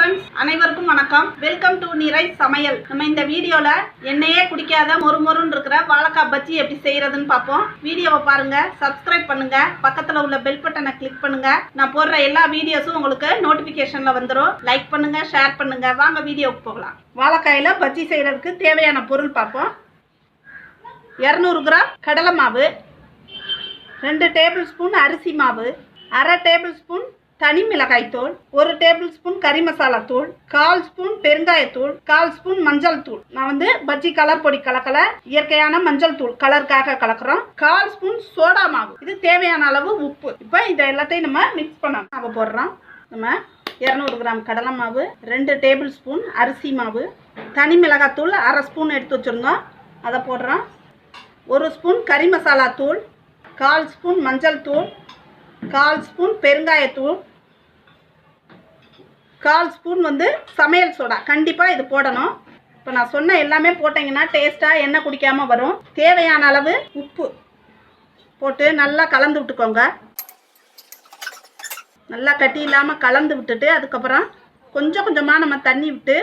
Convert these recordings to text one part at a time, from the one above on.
Friends அனைவருக்கும் வணக்கம். Welcome to நிரை சமையல். நம்ம இந்த வீடியோல எண்ணெயே குடிக்காத மொறுமொறுன்னு இருக்கிற வாழைக்காய் பஜ்ஜி எப்படி செய்யறதுன்னு பார்ப்போம். வீடியோவை பாருங்க, சப்ஸ்கிரைப் பண்ணுங்க, பக்கத்துல உள்ள பெல் பட்டனை கிளிக் பண்ணுங்க. நான் போடுற எல்லா வீடியோஸும் உங்களுக்கு நோட்டிபிகேஷன்ல வந்துடும். லைக் பண்ணுங்க, ஷேர் பண்ணுங்க. வாங்க வீடியோவுக்கு போகலாம். வாழைக்காயில பஜ்ஜி செய்யறதுக்கு தேவையான பொருள் பார்ப்போம். 200 கிராம் கடலை மாவு, 2 டேபிள் ஸ்பூன் அரிசி மாவு, 1/2 டேபிள் ஸ்பூன் தனி மிளகாய் தூள், 1 டேபிள் ஸ்பூன் கறி மசாலா தூள், 1/4 ஸ்பூன் பெருங்காயத்தூள், 1/4 ஸ்பூன் மஞ்சள் தூள். நான் வந்து பஜ்ஜி கலர் பொடி கலக்கல, இயற்கையான மஞ்சள் தூள் கலருக்காக கலக்குறோம். 1/4 ஸ்பூன் சோடா மாவு. இது தேவையான அளவு உப்பு. இப்போ இதை எல்லாத்தையும் நம்ம மிக்ஸ் பண்ணணும். மாவு போடுறோம். நம்ம 200 கிராம் கடலை மாவு, 2 டேபிள் ஸ்பூன் அரிசி மாவு, தனி மிளகாய் தூள் 1/2 ஸ்பூன் எடுத்து வச்சுருந்தோம், அதை போடுறோம். 1 ஸ்பூன் கறி மசாலா தூள், 1/4 ஸ்பூன் மஞ்சள் தூள், 1/4 ஸ்பூன் பெருங்காயத்தூள், 1/4 ஸ்பூன் வந்து சமையல் சோடா. கண்டிப்பாக இது போடணும். இப்போ நான் சொன்ன எல்லாமே போட்டிங்கன்னா டேஸ்ட்டாக எண்ணெய் குடிக்காமல் வரும். தேவையான அளவு உப்பு போட்டு நல்லா கலந்து விட்டுக்கோங்க. நல்லா கட்டி இல்லாமல் கலந்து விட்டுட்டு அதுக்கப்புறம் கொஞ்சம் கொஞ்சமாக நம்ம தண்ணி விட்டு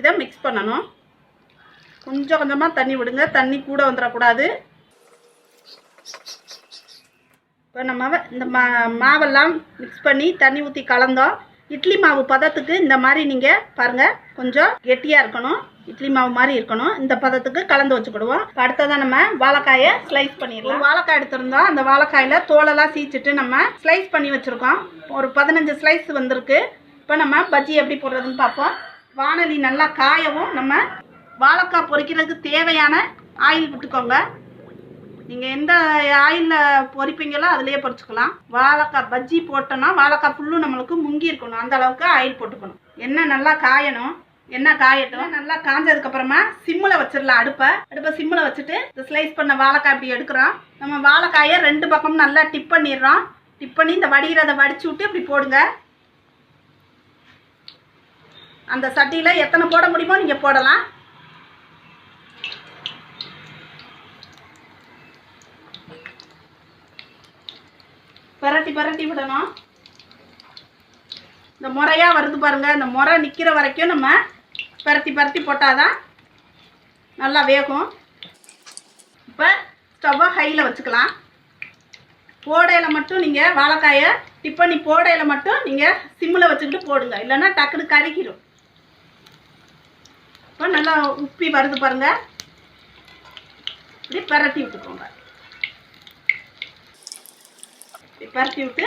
இதை மிக்ஸ் பண்ணணும். கொஞ்சம் கொஞ்சமாக தண்ணி விடுங்க, தண்ணி கூட வந்துடக்கூடாது. இப்போ நம்ம இந்த மாவெல்லாம் மிக்ஸ் பண்ணி தண்ணி ஊற்றி கலந்தோம். இட்லி மாவு பதத்துக்கு இந்த மாதிரி நீங்கள் பாருங்கள், கொஞ்சம் கெட்டியாக இருக்கணும், இட்லி மாவு மாதிரி இருக்கணும். இந்த பதத்துக்கு கலந்து வச்சுக்கிடுவோம். இப்போ அடுத்ததான் நம்ம வாழைக்காயை ஸ்லைஸ் பண்ணிடலாம். வாழைக்காய் எடுத்துருந்தோம், அந்த வாழைக்காயில் தோலெல்லாம் சீச்சிட்டு நம்ம ஸ்லைஸ் பண்ணி வச்சுருக்கோம். ஒரு 15 ஸ்லைஸ் வந்திருக்கு. இப்போ நம்ம பஜ்ஜி எப்படி போடுறதுன்னு பார்ப்போம். வானலி நல்லா காயவும் நம்ம வாழைக்காய் பொரிக்கிறதுக்கு தேவையான ஆயில் விட்டுக்கோங்க. நீங்கள் எந்த ஆயிலில் பொரிப்பீங்களோ அதிலேயே பொரிச்சுக்கலாம். வாழைக்காய் பஜ்ஜி போட்டோன்னா வாழைக்காய் ஃபுல்லும் நம்மளுக்கு முங்கி இருக்கணும், அந்த அளவுக்கு ஆயில் போட்டுக்கணும். எண்ணெய் நல்லா காயணும். எண்ணெய் காயட்டும். நல்லா காஞ்சதுக்கப்புறமா சிம்மில் வச்சிடலாம். அடுப்பை சிம்மில் வச்சுட்டு இந்த ஸ்லைஸ் பண்ண வாழைக்காய் இப்படி எடுக்கிறோம். நம்ம வாழைக்காயை 2 பக்கமும் நல்லா டிப் பண்ணிடுறோம். டிப் பண்ணி இந்த வடிகிறதை வடிச்சு விட்டு இப்படி போடுங்க. அந்த சட்டியில் எத்தனை போட முடியுமோ நீங்கள் போடலாம். பரட்டி விடணும். இந்த முறையாக வருது பாருங்கள். இந்த முறை நிற்கிற வரைக்கும் நம்ம பரட்டி போட்டால் தான் நல்லா வேகும். இப்போ ஸ்டவ்வை ஹையில் வச்சுக்கலாம். போடையில் மட்டும் நீங்கள் வாழைக்காயை டிப் பண்ணி போடையில் மட்டும் நீங்கள் சிம்மில் வச்சுக்கிட்டு போடுங்க, இல்லைன்னா டக்குன்னு கருகிடும். இப்போ நல்லா உப்பி வருது பாருங்கள். இப்படி பரட்டி விட்டுக்கோங்க. பரட்டி விட்டு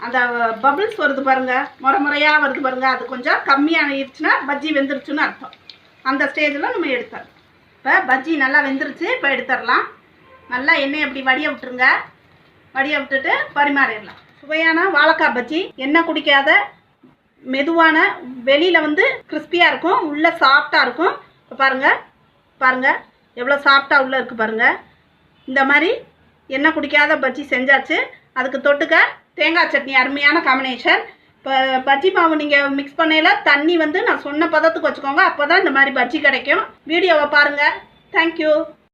அந்த பபிள்ஸ் வருது பாருங்கள், முறையாக வருது பாருங்கள், அது கொஞ்சம் கம்மியாகிடுச்சுன்னா பஜ்ஜி வெந்துருச்சுன்னு அர்த்தம். அந்த ஸ்டேஜில் நம்ம எடுத்துடலாம். இப்போ பஜ்ஜி நல்லா வெந்துருச்சு. இப்போ எடுத்துடலாம். நல்லா எண்ணெய் அப்படி வடிய விட்டுருங்க. வடிய விட்டுட்டு பரிமாறிடலாம். சுவையான வாழைக்காய் பஜ்ஜி, எண்ணெய் குடிக்காத மெதுவான, வெளியில் வந்து கிறிஸ்பியாக இருக்கும், உள்ளே சாஃப்டாக இருக்கும். இப்போ பாருங்கள் எவ்வளோ சாஃப்டாக உள்ளே இருக்குது பாருங்கள். இந்த மாதிரி எண்ணெய் குடிக்காத பஜ்ஜி செஞ்சாச்சு. அதுக்கு தொட்டுக்க தேங்காய் சட்னி, அருமையான காம்பினேஷன். இப்போ பஜ்ஜி மாவு நீங்கள் மிக்ஸ் பண்ணையில் தண்ணி வந்து நான் சொன்ன பதத்துக்கு வச்சுக்கோங்க, அப்போ தான் இந்த மாதிரி பஜ்ஜி கிடைக்கும். வீடியோவை பாருங்கள். தேங்க்யூ.